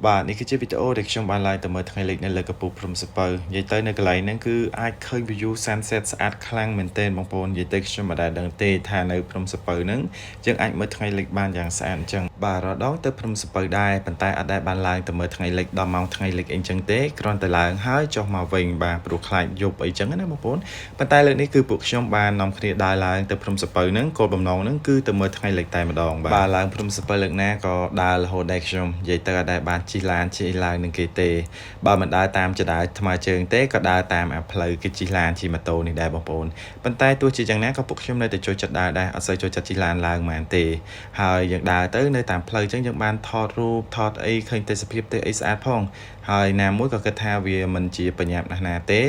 បាទនេះគឺជាវីដេអូដែលខ្ញុំបានឡើងទៅមើលថ្ងៃលិចនៅលើកំពូលភ្នំសពៅនិយាយទៅនៅកន្លែងហ្នឹងគឺអាចឃើញ view sunset ស្អាតខ្លាំងមែនទែនបងប្អូននិយាយទៅខ្ញុំមិនដែលដឹងទេថានៅភ្នំសពៅហ្នឹងយើងអាចមើលថ្ងៃលិចបានយ៉ាងស្អាតអញ្ចឹងបាទរដងទៅភ្នំសពៅដែរប៉ុន្តែអត់ដែលបានឡើងទៅមើលថ្ងៃលិចដល់ម៉ោងថ្ងៃលិចអីចឹងទេគ្រាន់តែឡើងហើយចុះមកវិញបាទព្រោះខ្លាចយប់អីចឹងណាបងប្អូនប៉ុន្តែលើកនេះគឺពួកខ្ញុំបាននាំគ្នាដើរឡើងទៅភ្នំសពៅហ្នឹងគោលបំណងហ្នឹងគឺទៅមើលថ្ងៃលិចតែម្ដងបាទឡើងភ្នំសពៅលើកណាក៏ដើររហូតដែរខ្ញុំនិយាយទៅអត់ដែលបានជិះឡានជិះឡើងនឹងគេទេបើមិនដើរតាមចដើថ្មើរជើងទេក៏ដើរតាមអាផ្លូវគេជិះឡានជិះម៉ូតូនេះដែរបងប្អូនប៉ុន្តែទោះជាយ៉ាងណាក៏ពួកខ្ញុំនៅតែចូលចិត្តដើរដែរអត់សូវចូលចិត្តជិះឡានឡើងហ្មងទេហើយយើងដើរទៅនៅតាមផ្លូវអញ្ចឹងយើងបានថតរូបថតអីឃើញទេសភាពទេអីស្អាតផងហើយណាមួយក៏គិតថាវាមិនជាបញ្ញាប់ណាស់ណាទេ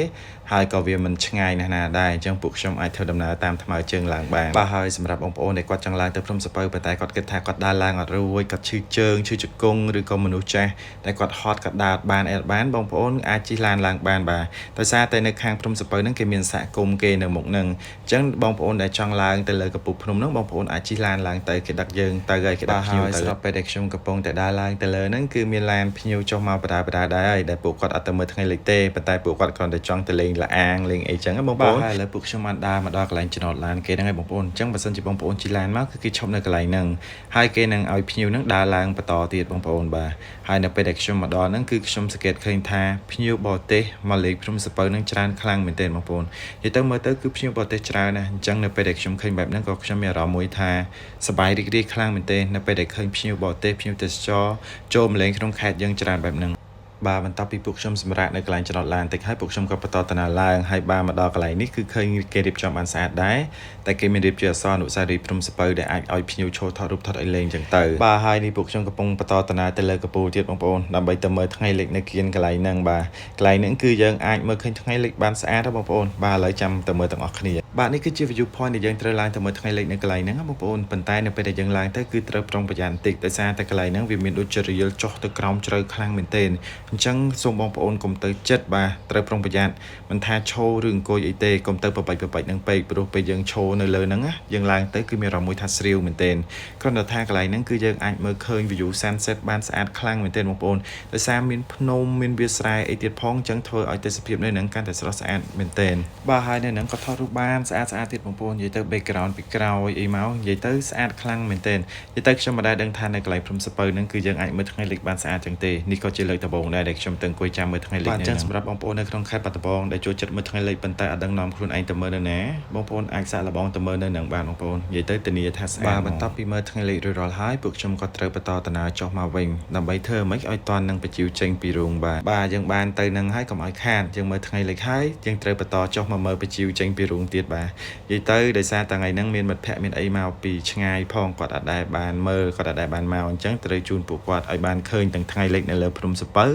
ហើយក៏វាមិនឆ្ងាយណាស់ណាដែរអញ្ចឹងពួកខ្ញុំអាចធ្វើដំណើរតាមថ្មើរជើងឡើងបានបាទហើយសម្រាប់បងប្អូនដែលគាត់ចង់ឡើងទៅភ្នំសពៅប៉ុន្តែគាត់គិតថាគាត់ដើរឡើងអត់រួចគាត់ឈឺជើងឈឺជង្គង់ឬក៏មនុស្សចាស់តែគាត់ហត់គាត់ដើរបានអត់បានបងប្អូនអាចជិះឡានឡើងបានបាទដោយសារតែនៅខាងភ្នំសពៅហ្នឹងគេមានសហគមន៍គេនៅមុខហ្នឹងអញ្ចឹងបងប្អូនដែលចង់ឡើងទៅលើកំពូលភ្នំហ្នឹងបងប្អូនអាចជិះឡានឡើងទៅគេដឹកយើងទៅហើយគេដឹកភ្ញៀវទៅស្រាប់ពេលដែលខ្ញុំកំពុងតែដើរឡើងទៅលើហ្នឹងគឺមានឡានភ្ញៀវចុះមកបដាដែរហើយដែលពួកគាត់អត់ទៅមើលថ្ងៃលិចទេប៉ុន្តែពួកគាត់គ្រាន់តែចង់ទៅលេងលអាងលេងអីចឹងណាបងប្អូនហើយឥឡូវពួកខ្ញុំបានដើរមកដល់កន្លែងចំណតឡានគេហ្នឹងហើយបងប្អូនអញ្ចឹងបើសិនជាបងប្អូនជិះឡានមកគឺគេឈប់នៅកន្លែងហ្នឹងហើយគេនឹងឲ្យភ្ញៀវហ្នឹងដើរឡើងបន្តទៀតបងប្អូនបាទហើយនៅពេលដែលខ្ញុំមកដល់ហ្នឹងគឺខ្ញុំសង្កេតឃើញថាភ្ញៀវបរទេសមកលេងភ្នំសពៅហ្នឹងច្រើនខ្លាំងមែនទែនបងប្អូននិយាយទៅមើលទៅគឺភ្ញៀវបរទេសច្រើនណាស់អញ្ចឹងនៅពេលដែលខ្ញុំឃើញបែបហ្នឹងក៏ខ្ញុំមានអារម្មណ៍មួយថាសប្បាយរីករាយខ្លាំងមែនទែននៅពេលដែលឃើញភ្ញៀវបរទេសភ្ញៀវទេសចរចូលមកលេងក្នុងខេត្តយើងច្រើនបែបហ្នឹងបាទបន្ទាប់ពីពួកខ្ញុំសម្រាប់នៅកន្លែងចំណតឡានតិចហើយពួកខ្ញុំក៏បន្តដំណើរឡើងហើយបានមកដល់កន្លែងនេះគឺឃើញគេរៀបចំបានស្អាតដែរតែគេមានរៀបជាអក្សរអនុស្សាវរីយ៍ភ្នំសពៅដែលអាចឲ្យភ្ញៀវឈរថតរូបថតអីលេងចឹងទៅបាទហើយនេះពួកខ្ញុំកំពុងបន្តដំណើរទៅលើកំពូលទៀតបងប្អូនដើម្បីទៅមើលថ្ងៃលិចនៅគៀនកន្លែងហ្នឹងបាទកន្លែងហ្នឹងគឺយើងអាចមើលឃើញថ្ងៃលិចបានស្អាតណាបងប្អូនបាទឥឡូវចាំទៅមើលទាំងអស់គ្នាបាទនេះគឺជា view point ដែលយើងត្រូវឡើងទៅមើលថ្ងៃលិចនៅកន្លែងហ្នឹងបងប្អូនប៉ុន្តែនៅពេលដែលយើងឡើងទៅគឺត្រូវប្រុងប្រយ័ត្នបន្តិចដោយសារតែកន្លែងហ្នឹងវាមានដូចជារៀលចុះទៅក្រោមជ្រៅខ្លាំងមែនទែនអញ្ចឹងសូមបងប្អូនកុំទៅចិត្តបាទត្រូវប្រុងប្រយ័ត្នមិនថាឈរឬអង្គុយអីទេកុំទៅប្របែកនឹងពេកព្រោះពេលយើងឈរនៅលើហ្នឹងណាយើងឡើងទៅគឺមានអារម្មណ៍មួយថាស្រាវមែនទែនគ្រាន់តែថាកន្លែងហ្នឹងគឺយើងអាចមើលឃើញ view sunset បានស្អាតខ្លាំងមែនទែនបងប្អូនដោយសារមានភ្នំមានវាលស្រែអីទៀតផងអញ្ចឹងធ្វើឲ្យទេសភាពនៅហ្នឹងកាន់តែស្រស់ស្អាតមែនទែនបាទហើយនៅហ្នឹងក៏ថតរូបបានស្អាតទៀតបងប្អូននិយាយទៅ background ពីក្រោយអីមកនិយាយទៅស្អាតខ្លាំងមែនទែននិយាយទៅខ្ញុំមិនដែលដឹងថានៅកន្លែងភ្នំសពៅហ្នឹងគឺយើងអាចមើលថ្ងៃលិចបានស្អាតចឹងទេនេះក៏ជាលើកដំបូងដែរដែលខ្ញុំទៅអង្គុយចាំមើលថ្ងៃលិចហ្នឹងសម្រាប់បងប្អូននៅក្នុងខេត្តបាត់ដំបងដែលចូលចិត្តមើលថ្ងៃលិចប៉ុន្តែអត់ដឹងនាំខ្លួនឯងទៅមើលនៅណាបងប្អូនអាចសាកល្បងទៅមើលនៅនឹងបានបងប្អូននិយាយទៅធានាថាស្អាតបាទបន្ទាប់ពីមើលថ្ងៃលិចរួចរាល់ហើយពួកខ្ញុំក៏ត្រូវបន្តដំណើរចុះមកវិញដើម្បីធ្វើម៉េចឲ្យតាន់នឹងបញ្ជីវចេញពីរូងបាទយើងបានទៅនឹងហើយកុំឲ្យខាតយើងមើលថ្ងៃលិចហើយយើងត្រូវបន្តចុះមកមើលបញ្ជីវចេញពីរូងទៀតបាទនិយាយទៅដោយសារថ្ងៃហ្នឹងមានមិត្តភ័ក្តិមានអីមកពីឆ្ងាយផងគាត់អត់ដែលបានមើលគាត់អត់ដែលបានមកអញ្ចឹងត្រូវជូនពួកគាត់ឲ្យបានឃើញទាំងថ្ងៃលិចនៅលើភ្នំសពៅ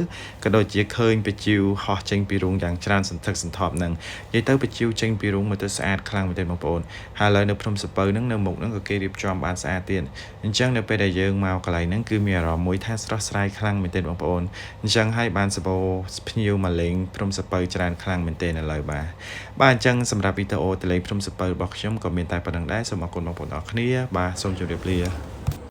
ក៏ដូចជាឃើញបញ្ជីវហោះចេញពីរូងយ៉ាងច្រើនសន្ធឹកសន្ធាប់ហ្នឹងនិយាយទៅបញ្ជីវចេញពីរូងមើលទៅស្អាតខ្លាំងមែនទេបងប្អូនហើយឥឡូវនៅភ្នំសពៅហ្នឹងនៅមុខហ្នឹងក៏គេរៀបចំបានស្អាតទៀតអញ្ចឹងនៅពេលដែលយើងមកកន្លែងហ្នឹងគឺមានអារម្មណ៍មួយថាស្រស់ស្រាយខ្លាំងមែនទេបងប្អូនអញ្ចឹងហើយបានសបោភ្ញៀវមកលេងភ្នំសពៅច្រើនខ្លាំងមែនទេឥឡូវបាទអញ្ចឹងសម្រាប់វីដេអូទៅលេងភ្នំសពៅរបស់ខ្ញុំក៏មានតែប៉ុណ្្នឹងដែរសូមអរគុណបងប្អូនអរគ្នាបាទសូមជម្រាបលា